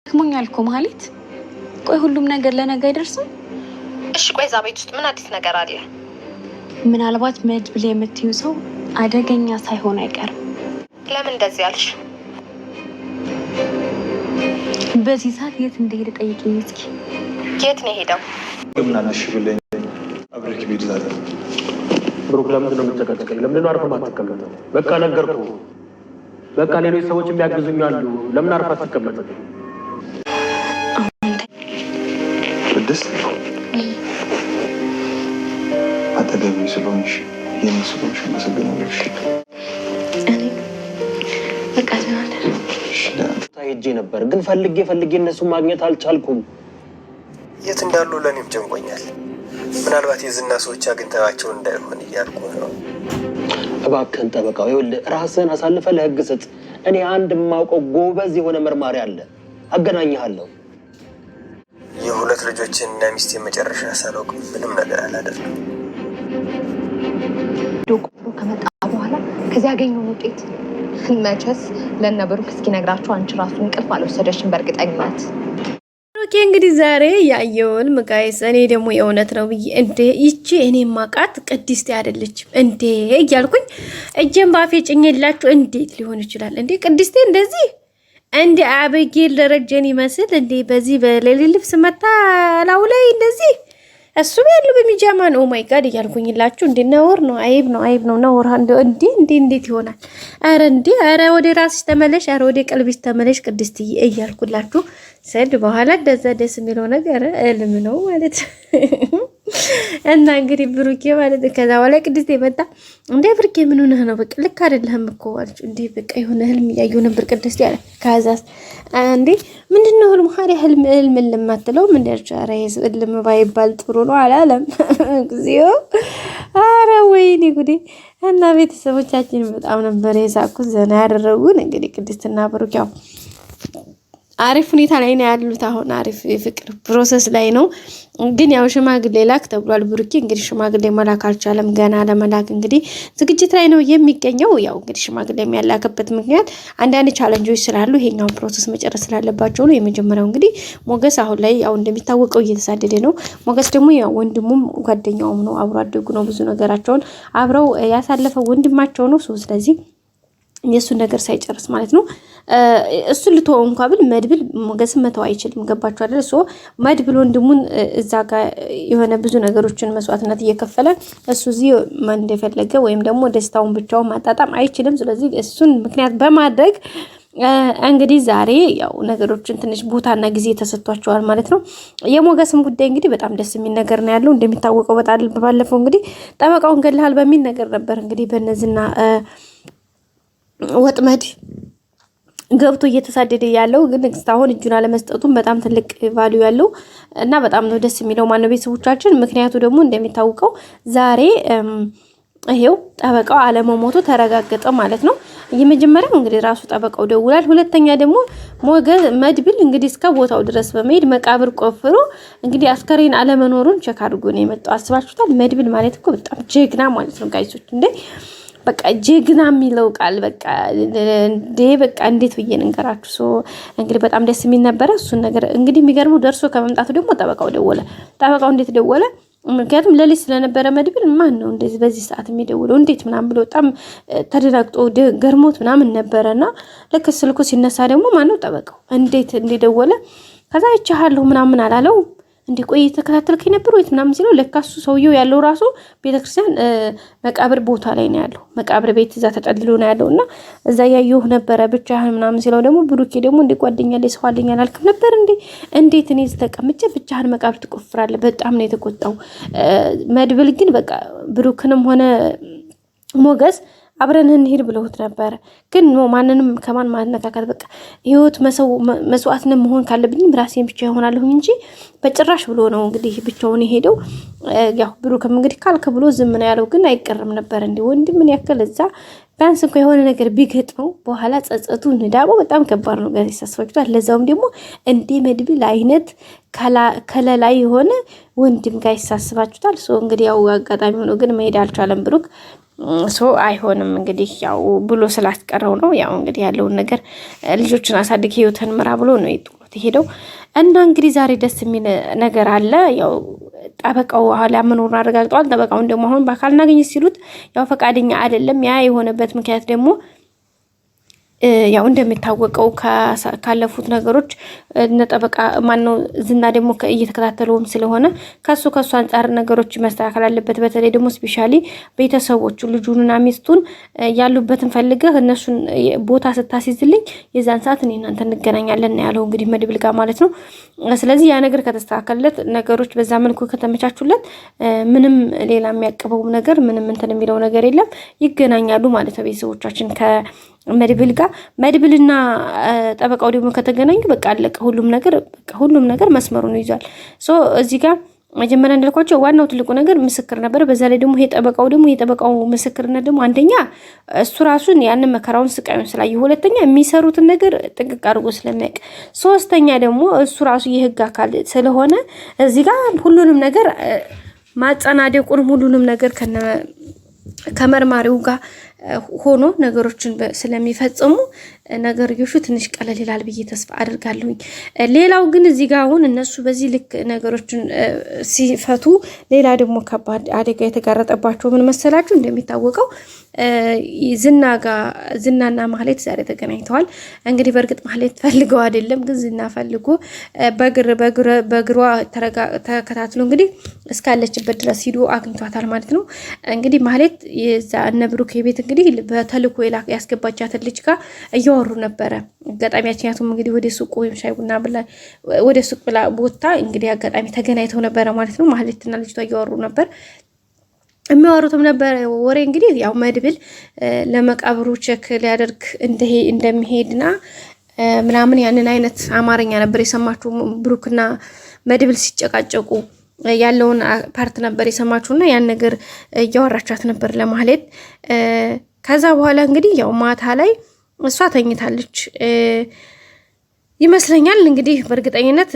ደክሞኛል እኮ ማለት ቆይ ሁሉም ነገር ለነገ አይደርስም? እሺ ቆይ እዛ ቤት ውስጥ ምን አዲስ ነገር አለ? ምናልባት መድብል የምትይው ሰው አደገኛ ሳይሆን አይቀርም። ለምን እንደዚህ አልሽ? በዚህ ሰዓት የት እንደሄደ ጠይቂኝ እስኪ። የት ነው ሄደው? ምን አለሽ ብለኝ አብረክ ቤት ዛሬ ብሩክ ለምን ነው የምትጨቀጭቀኝ? ለምን ነው አርፈህ ማትቀመጠው? በቃ ነገርኩህ። በቃ ሌሎች ሰዎች የሚያግዙኝ አሉ። ለምን አርፈህ አትቀመጥም? ቅድስት አጠገቤ ስለሆንሽ የኔ ስለሆንሽ አመሰግናለሁ። እኔ በቃ ተናደር ሄጄ ነበር ግን ፈልጌ እነሱን ማግኘት አልቻልኩም። የት እንዳሉ ለኔም ጨንቆኛል። ምናልባት የዝና ሰዎች አግኝተዋቸው እንዳይሆን እያልኩ ነው። እባክህን ጠበቃው ይኸውልህ ራስህን አሳልፈህ ለህግ ስጥ። እኔ አንድ የማውቀው ጎበዝ የሆነ መርማሪ አለ፣ አገናኝሃለሁ። የሁለት ልጆችን እና ሚስቴን መጨረሻ ሳላውቅ ምንም ነገር አላደርግም። ዶክተሩ ከመጣ በኋላ ከዚያ ያገኘውን ውጤት መቼስ ለእነ ብሩክ እስኪነግራቸው አንቺ ራሱ እንቅልፍ አልወሰደሽም በእርግጠኝነት። ኦኬ እንግዲህ ዛሬ ያየውን ምቃይስ እኔ ደግሞ የእውነት ነው ብዬ እንዴ ይቺ እኔ ማቃት ቅድስት አይደለችም እንዴ እያልኩኝ እጄን ባፌ ጭኝላችሁ እንዴት ሊሆን ይችላል እንዴ? ቅድስቴ እንደዚህ እንዴ አበጌል ደረጀን ይመስል እንዴ በዚህ በሌሊት ልብስ መታ ላው ላይ እንደዚህ እሱም ያለው በሚጃማ ነው። ኦ ማይ ጋድ እያልኩኝላችሁ እንዴ ነውር ነው፣ አይብ ነው ነውር እንዴት ይሆናል? አረ ወደ ራስሽ ተመለሽ፣ አረ ወደ ቀልብሽ ተመለሽ ቅድስትዬ እያልኩላችሁ ሰድ በኋላ እንደዛ ደስ የሚለው ነገር እልም ነው ማለት እና እንግዲህ ብሩኬ ማለት ከዛ በኋላ ቅድስት የመጣ እንዴ ብሩኬ ምን ሆነህ ነው? በቃ ልክ አይደለህም እኮ አለች። እንዴ በቃ የሆነ ህልም እያየሁ ነበር ቅድስት ያለ ከዛስ እንዴ ምንድነው ህልም? ሀሪ ህልም ለማትለው ምን ደርቻራ ህልም ባይባል ጥሩ ነው አላለም እግዚኦ። አረ ወይኔ ጉዴ። እና ቤተሰቦቻችን በጣም ነበር የሳቁት ዘና ያደረጉን። እንግዲህ ቅድስትና ብሩኬ ያው አሪፍ ሁኔታ ላይ ነው ያሉት። አሁን አሪፍ የፍቅር ፕሮሰስ ላይ ነው። ግን ያው ሽማግሌ ላክ ተብሏል። ብሩኬ እንግዲህ ሽማግሌ መላክ አልቻለም ገና ለመላክ እንግዲህ ዝግጅት ላይ ነው የሚገኘው። ያው እንግዲህ ሽማግሌ የሚያላክበት ምክንያት አንዳንድ ቻሌንጆች ስላሉ ይሄኛውን ፕሮሰስ መጨረስ ስላለባቸው ነው። የመጀመሪያው እንግዲህ ሞገስ አሁን ላይ ያው እንደሚታወቀው እየተሳደደ ነው። ሞገስ ደግሞ ያው ወንድሙም ጓደኛውም ነው፣ አብሮ አደጉ ነው። ብዙ ነገራቸውን አብረው ያሳለፈው ወንድማቸው ነው። ስለዚህ የሱን ነገር ሳይጨርስ ማለት ነው እሱን ልተወው እንኳን ብል መድብል ሞገስን መተው አይችልም። ገባችሁ አይደል? መድብል ወንድሙን እዛ ጋር የሆነ ብዙ ነገሮችን መስዋዕትነት እየከፈለ እሱ እዚህ እንደፈለገ ወይም ደግሞ ደስታውን ብቻውን ማጣጣም አይችልም። ስለዚህ እሱን ምክንያት በማድረግ እንግዲህ ዛሬ ያው ነገሮችን ትንሽ ቦታና ጊዜ ተሰጥቷቸዋል ማለት ነው። የሞገስም ጉዳይ እንግዲህ በጣም ደስ የሚል ነገር ነው ያለው። እንደሚታወቀው በጣም ባለፈው እንግዲህ ጠበቃውን ገለሃል በሚል ነገር ነበር እንግዲህ በእነዚህና ወጥመድ ገብቶ እየተሳደደ ያለው። ግን እስካሁን እጁን አለመስጠቱም በጣም ትልቅ ቫልዩ ያለው እና በጣም ነው ደስ የሚለው ማነው ቤተሰቦቻችን። ምክንያቱ ደግሞ እንደሚታወቀው ዛሬ ይሄው ጠበቃው አለመሞቱ ተረጋገጠ ማለት ነው። የመጀመሪያው እንግዲህ ራሱ ጠበቃው ደውላል። ሁለተኛ ደግሞ መድብል እንግዲህ እስከ ቦታው ድረስ በመሄድ መቃብር ቆፍሮ እንግዲህ አስከሬን አለመኖሩን ቸክ አድርጎ ነው የመጣው። አስባችሁታል? መድብል ማለት እኮ በጣም ጀግና ማለት ነው ጋይሶች እንዴ በቃ ጀግና የሚለው ቃል በቃ እንዴት ብዬ እንገራችሁ። እንግዲህ በጣም ደስ የሚል ነበረ እሱን ነገር እንግዲህ የሚገርመው ደርሶ ከመምጣቱ ደግሞ ጠበቃው ደወለ። ጠበቃው እንዴት ደወለ? ምክንያቱም ለሊት ስለነበረ መድብል ማን ነው እንደዚህ በዚህ ሰዓት የሚደውለው እንዴት ምናምን ብሎ በጣም ተደናግጦ ገርሞት ምናምን ነበረና ልክ ስልኩ ሲነሳ ደግሞ ማን ነው ጠበቃው እንዴት እንደደወለ ከዛ ይቻሃለሁ ምናምን አላለው። እንዴ ቆይ ተከታተልከኝ ነበር ወይ ምናምን ሲለው ለካሱ ሰውየው ያለው ራሱ ቤተክርስቲያን መቃብር ቦታ ላይ ነው ያለው። መቃብር ቤት እዛ ተጠልሎ ነው ያለውና እዛ ያየው ነበር ብቻህን ምናምን ሲለው ደግሞ ብሩኬ ደግሞ እንደ ጓደኛ ላይ ሰው አለኝ አላልክም ነበር እንዴት እኔ ተቀምጬ ብቻህን መቃብር ትቆፍራለህ? በጣም ነው የተቆጣው መድብል። ግን በቃ ብሩክንም ሆነ ሞገስ አብረን እንሄድ ብለውት ነበር። ግን ማንንም ከማን ማነካከል በቃ ህይወት መስዋዕትነት መሆን ካለብኝ ራሴን ብቻ ይሆናለሁኝ እንጂ በጭራሽ ብሎ ነው እንግዲህ ብቻውን የሄደው። ያው ብሩክም እንግዲህ ካልክ ብሎ ዝም ነው ያለው። ግን አይቀርም ነበር እንዴ ወንድም ምን ያክል እዛ ቢያንስ እንኳን የሆነ ነገር ቢገጥመው በኋላ ጸጸቱ ንዳቦ በጣም ከባድ ነው ጋር ይሳስፋችኋል። ለዛውም ደግሞ እንደ መድብል አይነት ከለላይ የሆነ ወንድም ጋር ይሳስባችኋል። እንግዲህ ያው አጋጣሚ ሆኖ ግን መሄድ አልቻለም ብሩክ። አይሆንም እንግዲህ ያው ብሎ ስላስቀረው ነው። ያው እንግዲህ ያለውን ነገር ልጆችን አሳድግ ህይወትን ምራ ብሎ ነው ይጥሉት። ትቶት ሄደው እና እንግዲህ ዛሬ ደስ የሚል ነገር አለ። ያው ጠበቃው አለመኖሩን አረጋግጠዋል። ጠበቃውን ደግሞ አሁን በአካል እናገኝ ሲሉት ያው ፈቃደኛ አይደለም። ያ የሆነበት ምክንያት ደግሞ ያው እንደሚታወቀው ካለፉት ነገሮች ነጠበቃ ማነው ዝና ደግሞ እየተከታተለውም ስለሆነ ከሱ አንፃር ነገሮች መስተካከል አለበት። በተለይ ደግሞ ስፔሻሊ ቤተሰቦቹ ልጁንና ሚስቱን ያሉበትን ፈልገህ እነሱን ቦታ ስታስይዝልኝ የዛን ሰዓት እኔ እናንተ እንገናኛለን ያለው እንግዲህ መድብል ጋር ማለት ነው። ስለዚህ ያ ነገር ከተስተካከለለት ነገሮች በዛ መልኩ ከተመቻቹለት ምንም ሌላ የሚያቀበው ነገር ምንም እንትን የሚለው ነገር የለም፣ ይገናኛሉ ማለት ነው ቤተሰቦቻችን ከመድብል ጋር። መድብልና ጠበቃው ደግሞ ከተገናኙ በቃ አለቀ ሁሉም ነገር መስመሩን ይዟል። ሶ እዚህ ጋር መጀመሪያ እንዳልኳቸው ዋናው ትልቁ ነገር ምስክር ነበር። በዛ ላይ ደግሞ የጠበቃው ምስክርነት ደግሞ አንደኛ እሱ ራሱን ያንን መከራውን ስቃዩን ስላየ፣ ሁለተኛ የሚሰሩትን ነገር ጥንቅቅ አድርጎ ስለሚያውቅ፣ ሶስተኛ ደግሞ እሱ ራሱ የህግ አካል ስለሆነ እዚህ ጋር ሁሉንም ነገር ማጸናደቁን ሁሉንም ነገር ከመርማሪው ጋር ሆኖ ነገሮችን ስለሚፈጽሙ ነገርዮሹ ትንሽ ቀለል ይላል ብዬ ተስፋ አድርጋለሁኝ። ሌላው ግን እዚህ ጋር አሁን እነሱ በዚህ ልክ ነገሮችን ሲፈቱ ሌላ ደግሞ ከባድ አደጋ የተጋረጠባቸው ምን መሰላችሁ? እንደሚታወቀው ዝናና ማህሌት ዛሬ ተገናኝተዋል። እንግዲህ በእርግጥ ማህሌት ፈልገው አይደለም፣ ግን ዝና ፈልጎ በእግሯ ተከታትሎ እንግዲህ እስካለችበት ድረስ ሂዶ አግኝቷታል ማለት ነው። እንግዲህ ማህሌት የዛ እነ ብሩክ ቤት እንግዲህ በተልኮ ያስገባቻትን ልጅ ጋር እያወሩ ነበረ። አጋጣሚያቸው እንግዲህ ወደ ሱቅ ወይም ሻይ ቡና ብላ ወደ ሱቅ ብላ ቦታ እንግዲህ አጋጣሚ ተገናኝተው ነበረ ማለት ነው። ማህሌትና ልጅቷ እያወሩ ነበር። የሚያወሩትም ነበር ወሬ እንግዲህ ያው መድብል ለመቃብሩ ቼክ ሊያደርግ እንደሚሄድና ምናምን ያንን አይነት አማርኛ ነበር የሰማችሁ። ብሩክና መድብል ሲጨቃጨቁ ያለውን ፓርት ነበር የሰማችሁና ያን ነገር እያወራቻት ነበር ለማህሌት። ከዛ በኋላ እንግዲህ ያው ማታ ላይ እሷ ተኝታለች ይመስለኛል። እንግዲህ በእርግጠኝነት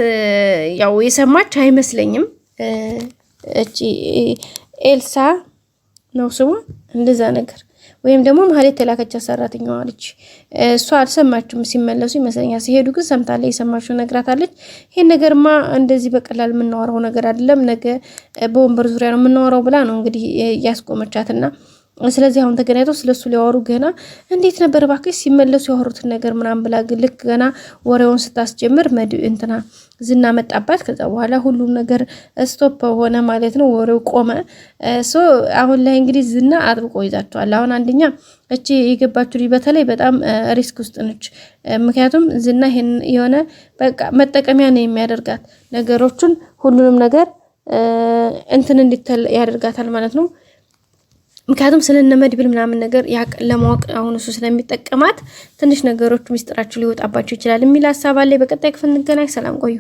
ያው የሰማች አይመስለኝም። እቺ ኤልሳ ነው ስሟ እንደዛ ነገር ወይም ደግሞ ማህሌት ተላከቻት ሰራተኛዋ ልጅ እሷ አልሰማችም። ሲመለሱ ይመስለኛል። ሲሄዱ ግን ሰምታለች፣ የሰማችው ነግራታለች። ይሄን ነገርማ እንደዚህ በቀላል የምናወራው ነገር አይደለም፣ ነገ በወንበር ዙሪያ ነው የምናወራው ብላ ነው እንግዲህ ያስቆመቻትና ስለዚህ አሁን ተገናኝተው ስለሱ ሊያወሩ ገና እንዴት ነበር እባክሽ ሲመለሱ ያወሩትን ነገር ምናምን ብላ ልክ ገና ወሬውን ስታስጀምር እንትና ዝና መጣባት። ከዛ በኋላ ሁሉም ነገር ስቶፕ ሆነ ማለት ነው፣ ወሬው ቆመ። አሁን ላይ እንግዲህ ዝና አጥብቆ ይዛቸዋል። አሁን አንደኛ እቺ የገባችው ልጅ በተለይ በጣም ሪስክ ውስጥ ነች። ምክንያቱም ዝና ይሄን የሆነ በቃ መጠቀሚያ ነው የሚያደርጋት፣ ነገሮቹን ሁሉንም ነገር እንትን እንዲተል ያደርጋታል ማለት ነው። ምክንያቱም ስለነ መድብል ምናምን ነገር ለማወቅ አሁን እሱ ስለሚጠቀማት ትንሽ ነገሮች ሚስጥራቸው ሊወጣባቸው ይችላል የሚል ሀሳብ አለ። በቀጣይ ክፍል እንገናኝ። ሰላም ቆዩ።